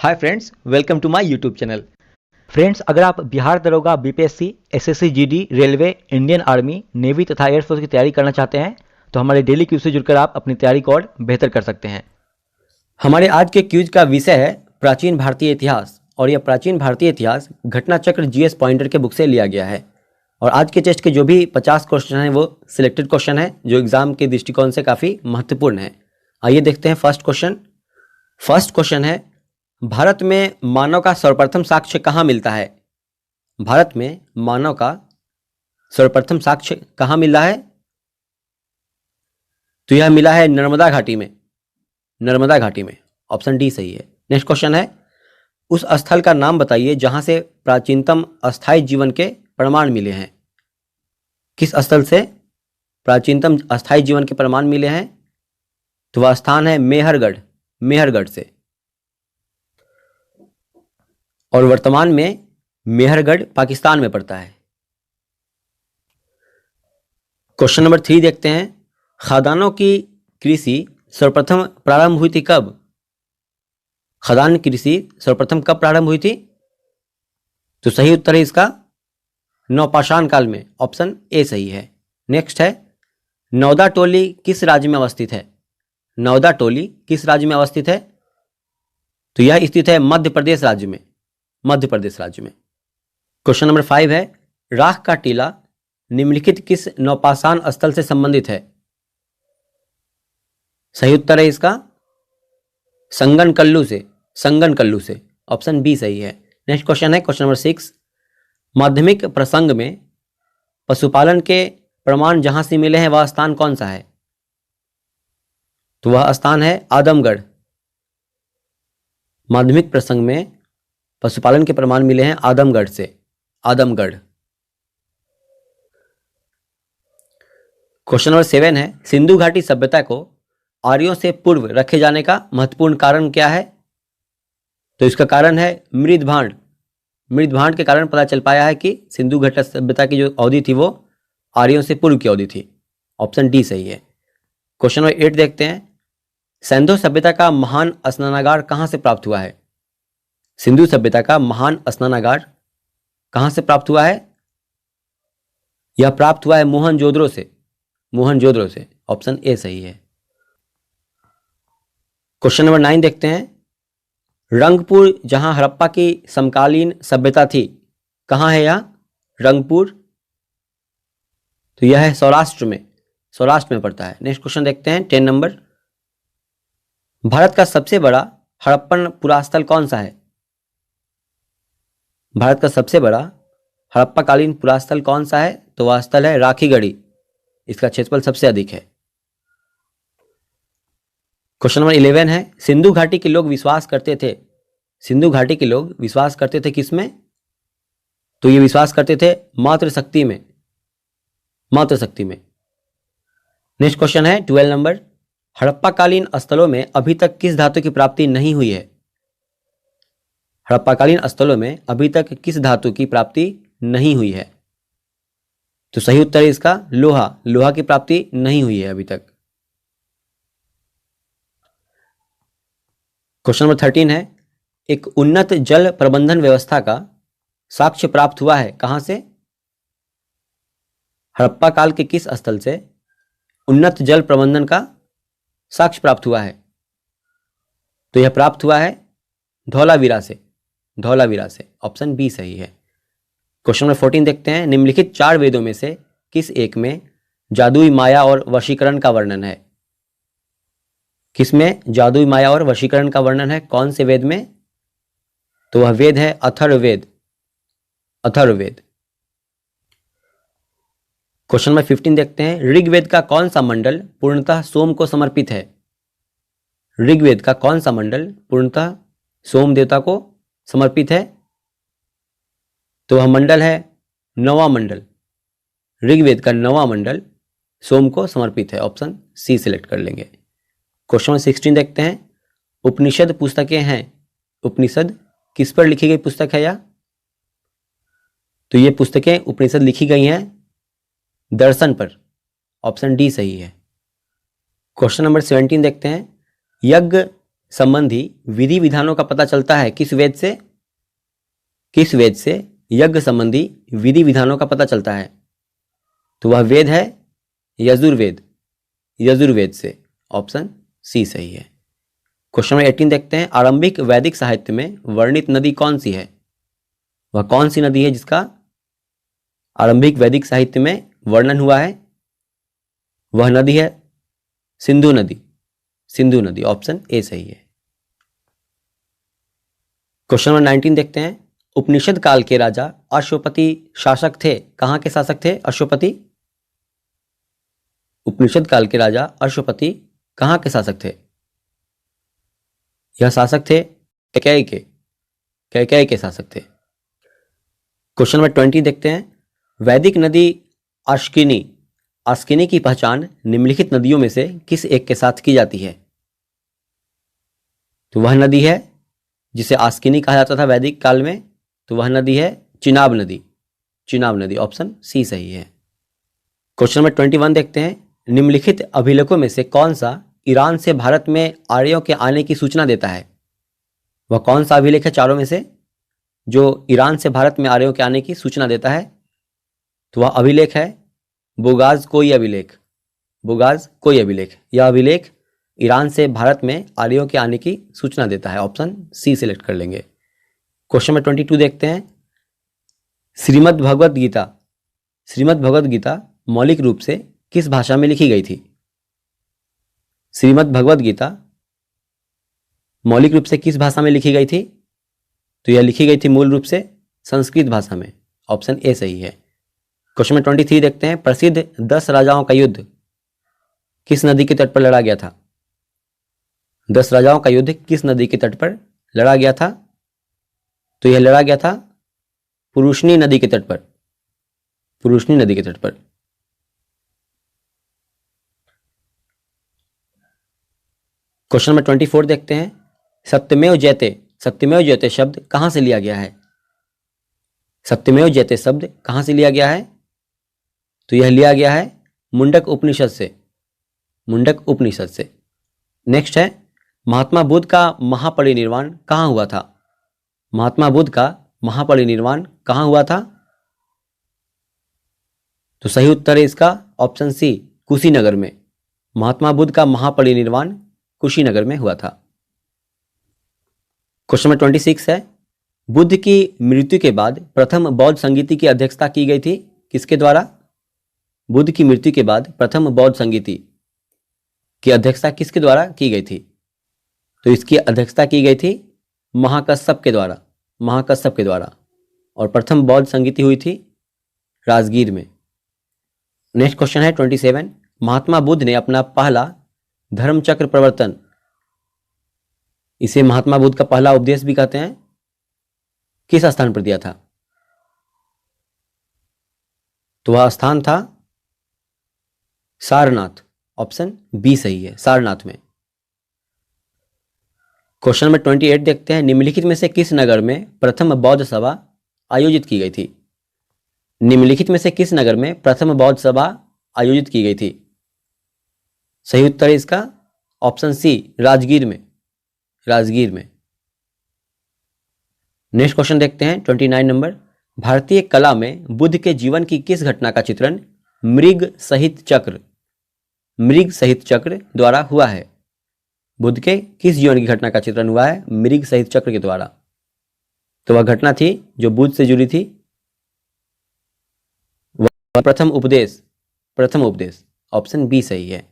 Hi friends, welcome to my YouTube channel. Friends, अगर आप बिहार दरोगा, BPSC, SSC GD, railway, Indian army, navy तथा air force की तैयारी करना चाहते हैं तो हमारे डेली क्यूज से जुड़कर आप अपनी तैयारी को और बेहतर कर सकते हैं। हमारे आज के क्यूज का विषय है प्राचीन भारतीय इतिहास, और यह प्राचीन भारतीय इतिहास घटना चक्र जीएस पॉइंटर के बुक से लिया गया है। और आज के टेस्ट के जो भी 50 क्वेश्चन हैं वो सिलेक्टेड क्वेश्चन है जो एग्जाम के दृष्टिकोण से काफ़ी महत्वपूर्ण है। आइए देखते हैं फर्स्ट क्वेश्चन है, भारत में मानव का सर्वप्रथम साक्ष्य कहाँ मिलता है? भारत में मानव का सर्वप्रथम साक्ष्य कहाँ मिला है? तो यह मिला है नर्मदा घाटी में। नर्मदा घाटी में, ऑप्शन डी सही है। नेक्स्ट क्वेश्चन है, उस स्थल का नाम बताइए जहां से प्राचीनतम अस्थायी जीवन के प्रमाण मिले हैं। किस स्थल से प्राचीनतम अस्थायी जीवन के प्रमाण मिले हैं? तो वह स्थान है मेहरगढ़ से। और वर्तमान में मेहरगढ़ पाकिस्तान में पड़ता है। क्वेश्चन नंबर 3 देखते हैं, खदानों की कृषि सर्वप्रथम प्रारंभ हुई थी कब? खदान कृषि सर्वप्रथम कब प्रारंभ हुई थी? तो सही उत्तर है इसका नवपाषाण काल में, ऑप्शन ए सही है। नेक्स्ट है, नौदा टोली किस राज्य में अवस्थित है? नौदा टोली किस राज्य में अवस्थित है? तो यह स्थित है मध्य प्रदेश राज्य में। क्वेश्चन नंबर 5 है, राख का टीला निम्नलिखित किस नौपाषाण स्थल से संबंधित है? सही उत्तर है इसका संगनकल्लू से, ऑप्शन बी सही है। नेक्स्ट क्वेश्चन है क्वेश्चन नंबर 6, माध्यमिक प्रसंग में पशुपालन के प्रमाण जहां से मिले हैं वह स्थान कौन सा है? तो वह स्थान है आदमगढ़। माध्यमिक प्रसंग में पशुपालन के प्रमाण मिले हैं आदमगढ़ से, आदमगढ़। क्वेश्चन नंबर 7 है, सिंधु घाटी सभ्यता को आर्यों से पूर्व रखे जाने का महत्वपूर्ण कारण क्या है? तो इसका कारण है मृदभांड के कारण पता चल पाया है कि सिंधु घाटी सभ्यता की जो अवधि थी वो आर्यों से पूर्व की अवधि थी, ऑप्शन डी सही है। क्वेश्चन नंबर 8 देखते हैं, सिंधु सभ्यता का महान स्नानागार कहां से प्राप्त हुआ है? सिंधु सभ्यता का महान स्नानागार कहां से प्राप्त हुआ है? यह प्राप्त हुआ है मोहनजोदड़ो से, ऑप्शन ए सही है। क्वेश्चन नंबर 9 देखते हैं, रंगपुर जहां हड़प्पा की समकालीन सभ्यता थी कहां है यह? रंगपुर, तो यह है सौराष्ट्र में पड़ता है। नेक्स्ट क्वेश्चन देखते हैं 10 नंबर, भारत का सबसे बड़ा हड़प्पन पुरास्थल कौन सा है? भारत का सबसे बड़ा हड़प्पाकालीन पुरास्थल कौन सा है? तो वह स्थल है राखीगढ़ी। इसका क्षेत्रफल सबसे अधिक है। क्वेश्चन नंबर 11 है, सिंधु घाटी के लोग विश्वास करते थे किसमें? तो ये विश्वास करते थे मातृशक्ति में। नेक्स्ट क्वेश्चन है 12 नंबर, हड़प्पाकालीन स्थलों में अभी तक किस धातु की प्राप्ति नहीं हुई है? हड़प्पाकालीन स्थलों में अभी तक किस धातु की प्राप्ति नहीं हुई है? तो सही उत्तर है इसका लोहा की प्राप्ति नहीं हुई है अभी तक। क्वेश्चन नंबर 13 है, एक उन्नत जल प्रबंधन व्यवस्था का साक्ष्य प्राप्त हुआ है कहां से? हड़प्पा काल के किस स्थल से उन्नत जल प्रबंधन का साक्ष्य प्राप्त हुआ है? तो यह प्राप्त हुआ है धौलावीरा से, ऑप्शन बी सही है। क्वेश्चन नंबर 14 देखते हैं, निम्नलिखित 4 वेदों में से किस एक में जादुई माया और वशीकरण का वर्णन है? किसमें जादुई माया और वशीकरण का वर्णन है? कौन से वेद में? तो वह वेद है अथर्ववेद। क्वेश्चन नंबर 15 देखते हैं, ऋग्वेद का कौन सा मंडल पूर्णतः सोम को समर्पित है? ऋग्वेद का कौन सा मंडल पूर्णतः सोम देवता को समर्पित है? तो वह मंडल है 9वां मंडल। ऋग्वेद का 9वां मंडल सोम को समर्पित है, ऑप्शन सी सिलेक्ट कर लेंगे। क्वेश्चन नंबर 16 देखते हैं, उपनिषद पुस्तकें हैं, उपनिषद किस पर लिखी गई पुस्तक है? या तो ये पुस्तकें उपनिषद लिखी गई हैं दर्शन पर, ऑप्शन डी सही है। क्वेश्चन नंबर 17 देखते हैं, यज्ञ संबंधी विधि विधानों का पता चलता है किस वेद से? किस वेद से यज्ञ संबंधी विधि विधानों का पता चलता है? तो वह वेद है यजुर्वेद। यजुर्वेद से ऑप्शन सी सही है। क्वेश्चन नंबर 18 देखते हैं। आरंभिक वैदिक साहित्य में वर्णित नदी कौन सी है? वह कौन सी नदी है जिसका आरंभिक वैदिक साहित्य में वर्णन हुआ है? वह नदी है सिंधु नदी। सिंधु नदी ऑप्शन ए सही है। क्वेश्चन नंबर 19 देखते हैं। उपनिषद काल के राजा अश्वपति शासक थे, कहां के शासक थे? अश्वपति। उपनिषद काल के राजा अश्वपति कहां के शासक थे? यह शासक थे कैकेयी के। कैकेयी के शासक थे। क्वेश्चन नंबर 20 देखते हैं। वैदिक नदी अस्किनी, अस्किनी की पहचान निम्नलिखित नदियों में से किस एक के साथ की जाती है? तो वह नदी है जिसे अस्किनी कहा जाता था वैदिक काल में, तो वह नदी है चिनाब नदी। चिनाब नदी ऑप्शन सी सही है। क्वेश्चन नंबर 21 देखते हैं। निम्नलिखित अभिलेखों में से कौन सा ईरान से भारत में आर्यों के आने की सूचना देता है? वह कौन सा अभिलेख है चारों में से जो ईरान से भारत में आर्यों के आने की सूचना देता है? तो वह अभिलेख है बुगाज कोई अभिलेख। बुगाज कोई अभिलेख। यह अभिलेख ईरान से भारत में आर्यों के आने की सूचना देता है। ऑप्शन सी सिलेक्ट कर लेंगे। क्वेश्चन नंबर 22 देखते हैं। श्रीमद् भगवद गीता, श्रीमद् भगवद गीता मौलिक रूप से किस भाषा में लिखी गई थी? श्रीमद् भगवद गीता मौलिक रूप से किस भाषा में लिखी गई थी? तो यह लिखी गई थी मूल रूप से संस्कृत भाषा में। ऑप्शन ए सही है। क्वेश्चन नंबर 23 देखते हैं। प्रसिद्ध 10 राजाओं का युद्ध किस नदी के तट पर लड़ा गया था? 10 राजाओं का युद्ध किस नदी के तट पर लड़ा गया था? तो यह लड़ा गया था पुरुषनी नदी के तट पर। पुरुषनी नदी के तट पर। क्वेश्चन नंबर 24 देखते हैं। सत्यमेव जयते, सत्यमेव जयते शब्द कहां से लिया गया है? सत्यमेव जयते शब्द कहां से लिया गया है? तो यह लिया गया है मुंडक उपनिषद से। मुंडक उपनिषद से। नेक्स्ट है महात्मा बुद्ध का महापरिनिर्वाण कहां हुआ था? महात्मा बुद्ध का महापरिनिर्वाण कहां हुआ था? तो सही उत्तर है इसका ऑप्शन सी कुशीनगर में। महात्मा बुद्ध का महापरिनिर्वाण कुशीनगर में हुआ था। क्वेश्चन नंबर 26 है। बुद्ध की मृत्यु के बाद प्रथम बौद्ध संगीति की अध्यक्षता की गई थी किसके द्वारा? बुद्ध की मृत्यु के बाद प्रथम बौद्ध संगीति की अध्यक्षता किसके द्वारा की गई थी? तो इसकी अध्यक्षता की गई थी महाकश्यप के द्वारा। महाकश्यप के द्वारा। और प्रथम बौद्ध संगीति हुई थी राजगीर में। नेक्स्ट क्वेश्चन है 27। महात्मा बुद्ध ने अपना पहला धर्मचक्र प्रवर्तन, इसे महात्मा बुद्ध का पहला उपदेश भी कहते हैं, किस स्थान पर दिया था? तो वह स्थान था सारनाथ। ऑप्शन बी सही है, सारनाथ में। क्वेश्चन नंबर 28 देखते हैं। निम्नलिखित में से किस नगर में प्रथम बौद्ध सभा आयोजित की गई थी? निम्नलिखित में से किस नगर में प्रथम बौद्ध सभा आयोजित की गई थी? सही उत्तर है इसका ऑप्शन सी राजगीर में। राजगीर में। नेक्स्ट क्वेश्चन देखते हैं 29 नंबर। भारतीय कला में बुद्ध के जीवन की किस घटना का चित्रण मृग सहित चक्र, मृग सहित चक्र द्वारा हुआ है? बुद्ध के किस जीवन की घटना का चित्रण हुआ है मृग सहित चक्र के द्वारा? तो वह घटना थी जो बुद्ध से जुड़ी थी, वह प्रथम उपदेश। प्रथम उपदेश। ऑप्शन बी सही है।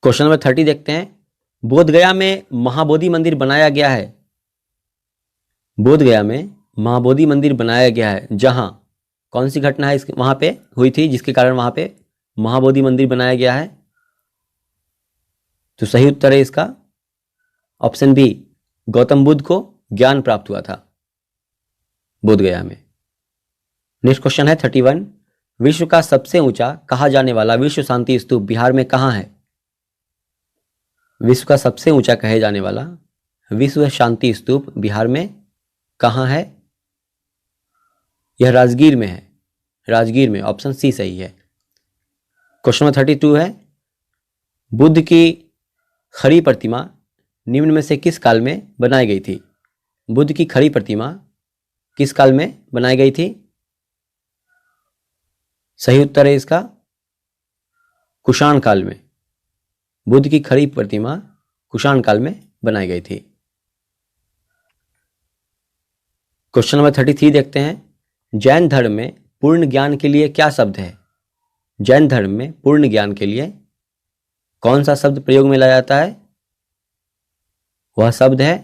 क्वेश्चन नंबर 30 देखते हैं। बोधगया में महाबोधि मंदिर बनाया गया है। बोधगया में महाबोधि मंदिर बनाया गया है जहां कौन सी घटना है वहां पे हुई थी जिसके कारण वहां पे महाबोधि मंदिर बनाया गया है? तो सही उत्तर है इसका ऑप्शन बी गौतम बुद्ध को ज्ञान प्राप्त हुआ था बोधगया में। नेक्स्ट क्वेश्चन है 31। विश्व का सबसे ऊंचा कहा जाने वाला विश्व शांति स्तूप बिहार में कहां है? विश्व का सबसे ऊंचा कहे जाने वाला विश्व शांति स्तूप बिहार में कहां है? यह राजगीर में है। राजगीर में। ऑप्शन सी सही है। क्वेश्चन नंबर 32 है। बुद्ध की खड़ी प्रतिमा निम्न में से किस काल में बनाई गई थी? बुद्ध की खड़ी प्रतिमा किस काल में बनाई गई थी? सही उत्तर है इसका कुषाण काल में। बुद्ध की खड़ी प्रतिमा कुषाण काल में बनाई गई थी। क्वेश्चन नंबर 33 देखते हैं। जैन धर्म में पूर्ण ज्ञान के लिए क्या शब्द है? जैन धर्म में पूर्ण ज्ञान के लिए कौन सा शब्द प्रयोग में लाया जाता है? वह शब्द है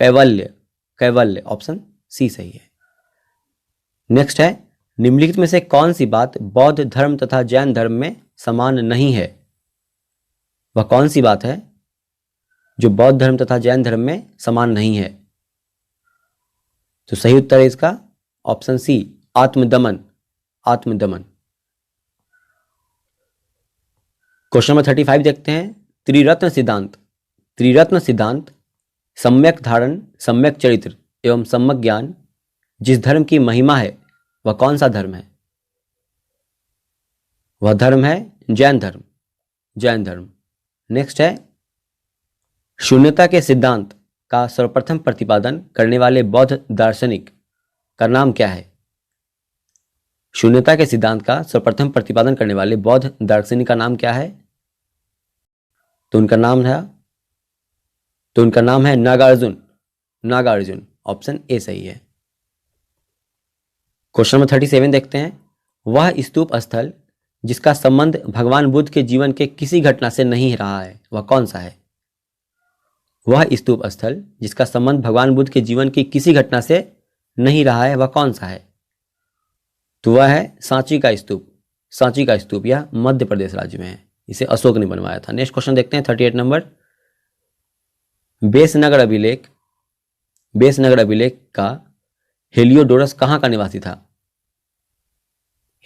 कैवल्य। कैवल्य, ऑप्शन सी सही है। नेक्स्ट है, निम्नलिखित में से कौन सी बात बौद्ध धर्म तथा जैन धर्म में समान नहीं है? वह कौन सी बात है जो बौद्ध धर्म तथा जैन धर्म में समान नहीं है? तो सही उत्तर है इसका ऑप्शन सी आत्मदमन। आत्मदमन। क्वेश्चन नंबर 35 देखते हैं। त्रिरत्न सिद्धांत। त्रिरत्न सिद्धांत सम्यक धारण, सम्यक चरित्र एवं सम्यक ज्ञान जिस धर्म की महिमा है वह कौन सा धर्म है? वह धर्म है जैन धर्म। जैन धर्म। नेक्स्ट है, शून्यता के सिद्धांत का सर्वप्रथम प्रतिपादन करने वाले बौद्ध दार्शनिक का नाम क्या है? शून्यता के सिद्धांत का सर्वप्रथम प्रतिपादन करने वाले बौद्ध दार्शनिक का नाम क्या है? तो उनका नाम है नागार्जुन। नागार्जुन, ऑप्शन ए सही है। क्वेश्चन नंबर 37 देखते हैं। वह स्तूप स्थल जिसका संबंध भगवान बुद्ध के जीवन के किसी घटना से नहीं रहा है वह कौन सा है? वह स्तूप स्थल जिसका संबंध भगवान बुद्ध के जीवन की किसी घटना से नहीं रहा है वह कौन सा है? तो वह है सांची का स्तूप। सांची का स्तूप, यह मध्य प्रदेश राज्य में है। इसे अशोक ने बनवाया था। नेक्स्ट क्वेश्चन देखते हैं 38 नंबर। बेसनगर अभिलेख। बेसनगर अभिलेख का हेलियोडोरस कहाँ का निवासी था?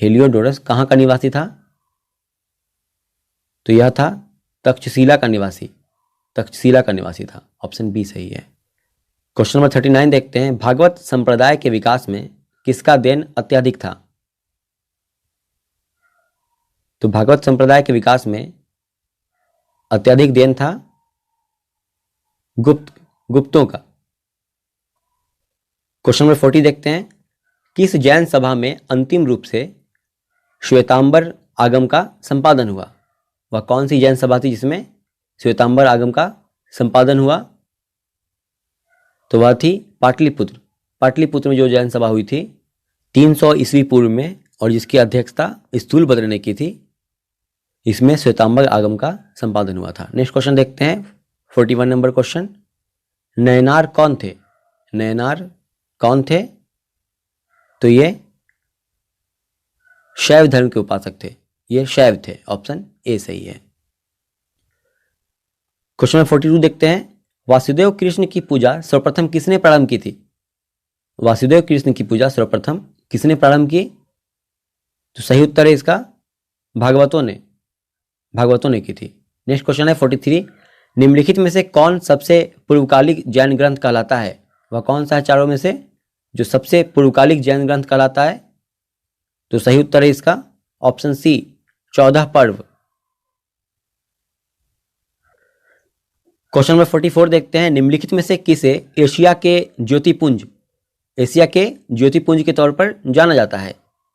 हेलियोडोरस कहाँ का निवासी था? तो यह था तक्षशिला का निवासी। तक्षशिला का निवासी था। ऑप्शन बी सही है। क्वेश्चन नंबर 39 देखते हैं। भागवत संप्रदाय के विकास में किसका देन अत्यधिक था? तो भागवत संप्रदाय के विकास में अत्यधिक देन था गुप्तों का। क्वेश्चन नंबर 40 देखते हैं। किस जैन सभा में अंतिम रूप से श्वेतांबर आगम का संपादन हुआ? वह कौन सी जैन सभा थी जिसमें श्वेतांबर आगम का संपादन हुआ? तो वह थी पाटलिपुत्र। पाटलिपुत्र में जो जैन सभा हुई थी 300 ईस्वी पूर्व में और जिसकी अध्यक्षता स्थूलभद्र ने की थी, इसमें श्वेतांबर आगम का संपादन हुआ था। नेक्स्ट क्वेश्चन देखते हैं 41 नंबर क्वेश्चन। नयनार कौन थे? नयनार कौन थे? तो ये शैव धर्म के उपासक थे। ये शैव थे। ऑप्शन ए सही है। क्वेश्चन नंबर 42 देखते हैं। वासुदेव कृष्ण की पूजा सर्वप्रथम किसने प्रारंभ की थी? वासुदेव कृष्ण की पूजा सर्वप्रथम किसने प्रारंभ की? तो सही उत्तर है इसका भागवतों ने की थी। नेक्स्ट क्वेश्चन है 43। निम्नलिखित में से कौन सबसे पूर्वकालिक जैन ग्रंथ कहलाता है? वह कौन सा है चारों में से जो सबसे पूर्वकालिक जैन ग्रंथ कहलाता है? तो सही उत्तर है इसका ऑप्शन सी 14 पर्व। क्वेश्चन नंबर 44 देखते हैं। निम्नलिखित में से किसे एशिया के ज्योतिपुंज के तौर पर जाना जाता है?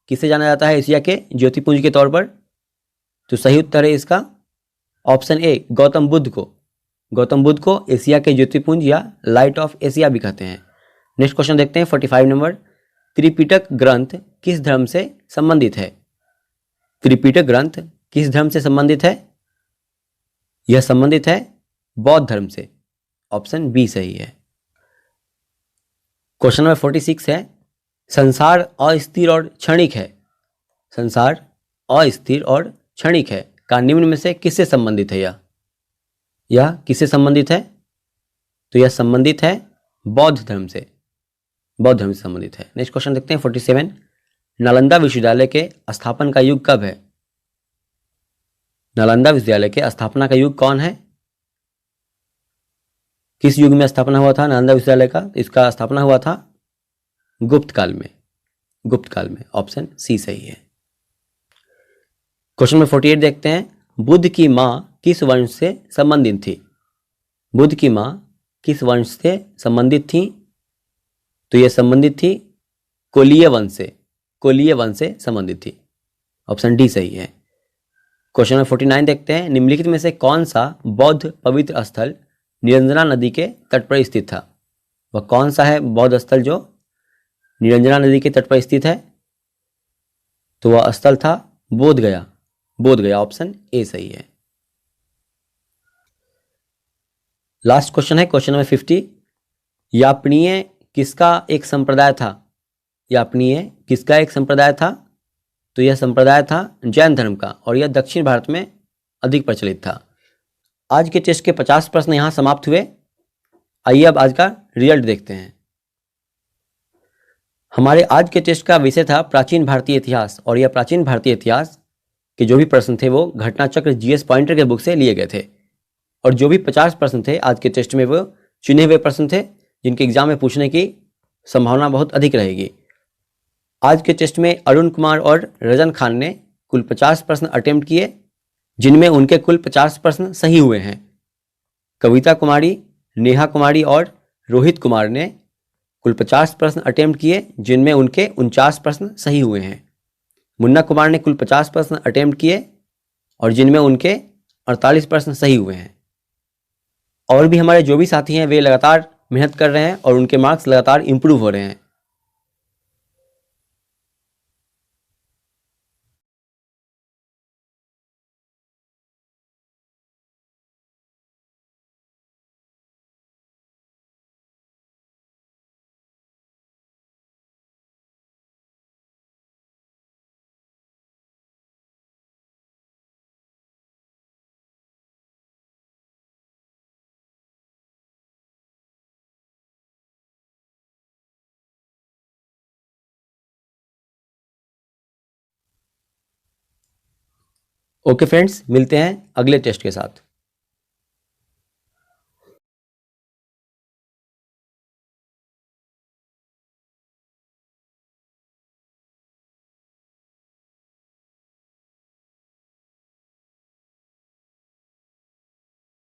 किसे जाना जाता है एशिया के ज्योतिपुंज के तौर पर? तो सही उत्तर है इसका ऑप्शन ए गौतम बुद्ध को। गौतम बुद्ध को एशिया के ज्योतिपुंज या लाइट ऑफ एशिया भी कहते हैं। नेक्स्ट क्वेश्चन देखते हैं 45 नंबर। त्रिपिटक ग्रंथ किस धर्म से संबंधित है? त्रिपिटक ग्रंथ किस धर्म से संबंधित है? यह संबंधित है बौद्ध धर्म से। ऑप्शन बी सही है। क्वेश्चन नंबर 46 है। संसार अस्थिर और क्षणिक है। संसार अस्थिर और क्षणिक है का निम्न में से किससे संबंधित है? यह किससे संबंधित है? तो यह संबंधित है बौद्ध धर्म से। बौद्ध धर्म से संबंधित है। नेक्स्ट क्वेश्चन देखते हैं 47। नालंदा विश्वविद्यालय के स्थापन का युग कब है? नालंदा विश्वविद्यालय के स्थापना का युग कौन है? किस युग में स्थापना हुआ था नालंदा विश्वविद्यालय का? इसका स्थापना हुआ था गुप्त काल में। गुप्त काल में। ऑप्शन सी सही है। क्वेश्चन नंबर 48 देखते हैं। बुद्ध की मां किस वंश से संबंधित थी? बुद्ध की माँ किस वंश से संबंधित थी? तो यह संबंधित थी कोलीय वंश से, कोलीय वंश से संबंधित थी। ऑप्शन डी सही है। क्वेश्चन नंबर 49 देखते हैं। निम्नलिखित में से कौन सा बौद्ध पवित्र स्थल निरंजना नदी के तट पर स्थित था? वह कौन सा है बौद्ध स्थल जो निरंजना नदी के तट पर स्थित है? तो वह स्थल था बोध गया। बोध गया, ऑप्शन ए सही है। लास्ट क्वेश्चन है क्वेश्चन नंबर 50। यापनीय किसका एक संप्रदाय था? यापनीय किसका एक संप्रदाय था? तो यह संप्रदाय था जैन धर्म का और यह दक्षिण भारत में अधिक प्रचलित था। आज के टेस्ट के 50 प्रश्न यहां समाप्त हुए। आइए अब आज का रिजल्ट देखते हैं। हमारे आज के टेस्ट का विषय था प्राचीन भारतीय इतिहास और यह प्राचीन भारतीय इतिहास के जो भी प्रश्न थे वो घटनाचक्र जीएस पॉइंटर के बुक से लिए गए थे और जो भी 50 प्रश्न थे आज के टेस्ट में वो चुने हुए प्रश्न थे जिनके एग्जाम में पूछने की संभावना बहुत अधिक रहेगी। आज के टेस्ट में अरुण कुमार और रजन खान ने कुल 50 प्रश्न अटेम्प्ट किए जिनमें उनके कुल 50 प्रश्न सही हुए हैं। कविता कुमारी, नेहा कुमारी और रोहित कुमार ने कुल 50 प्रश्न अटेम्प्ट किए जिनमें उनके 49 प्रश्न सही हुए हैं। मुन्ना कुमार ने कुल 50 प्रश्न अटेम्प्ट किए और जिनमें उनके 48 प्रश्न सही हुए हैं। और भी हमारे जो भी साथी हैं वे लगातार मेहनत कर रहे हैं और उनके मार्क्स लगातार इंप्रूव हो रहे हैं। ओके फ्रेंड्स, मिलते हैं अगले टेस्ट के साथ।